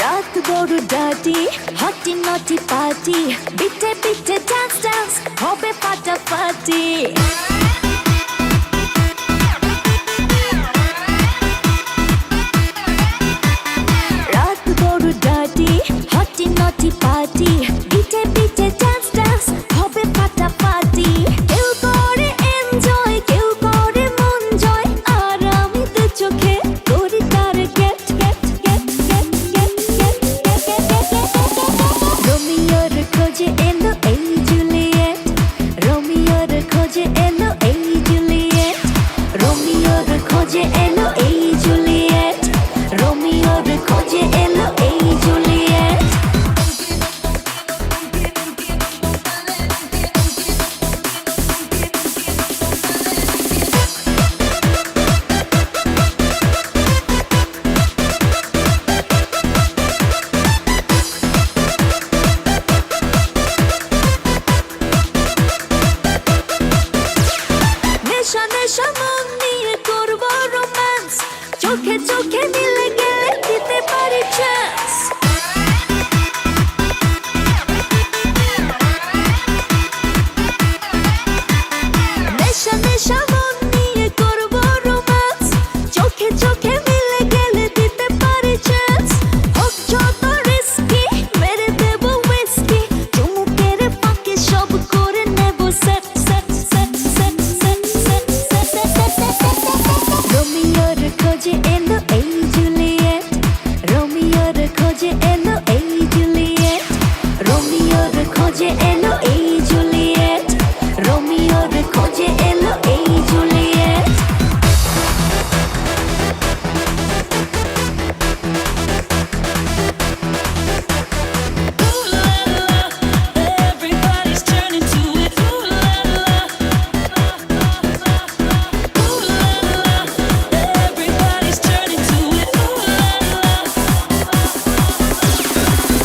রাত বড় ডাটি হটি নটি পার্টি বিটে বিটে ডান্স ডান্স হবে ফাটাফাটি রাত বড় ডাটি হটি নটি পার্টি বিটে বিটে ডান্স ডান্স হবে ফাটাফাটি কেউ করে এনজয় কেউ করে মন জয় আর আমি তো চোখে করি তার get get get get get get রোমিওর খোঁজে এলো এই জুলিয়েট রোমিওর খোঁজে এলো এই জুলিয়েট রোমিওর খোঁজে এলো এই জুলিয়েট রোমিওর খোঁজে এলো এই জুলিয়েট নেশা নেশা মন নিয়ে করবো রোম্যান্স চোখে চোখে মিলে গেলে দিতে পারি চান্স নেশা নেশা মন নিয়ে করবো রোম্যান্স চোখে চোখে মিলে গেলে দিতে পারি চান্স হোক যত রিস্কি মেরে দেবো উইস্কি চুমুকের ফাঁকে সব করে নেবো set set set set set set set রোমিওর খোঁজে এলো এই জুলিয়েট রোমিওর খোঁজে এলো এই জুলিয়েট রোমিওর খোঁজে এলো এই জুলিয়েট রোমিওর খোঁজে এলো এই Juliet Everybody's turning to it. Ooh la la. Ooh la la. Everybody's turning to it. Ooh la la.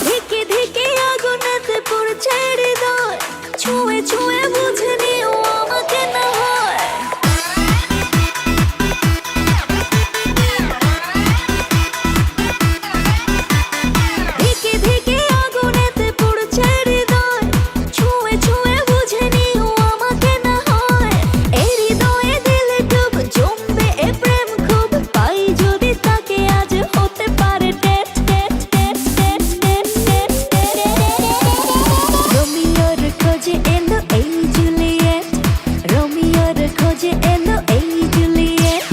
ধিকে ধিকে আগুনেতে পড়ছে হৃদয় ছুঁয়ে ছুঁয়ে বুঝে নিও আমাকে না হয় ধিকে ধিকে আগুনেতে পড়ছে হৃদয় ছুঁয়ে ছুঁয়ে বুঝে নিও আমাকে না হয় এই হৃদয়ে দিলে ডুব জমবে এ প্রেম খুব পাই যদি তাকে আজ হতে পারে date date date date date date রোমিওর খোঁজে এলো এই জুলিয়েট রোমিওর খোঁজে এলো এই জুলিয়েট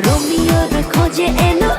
রোমিওর খোঁজে এলো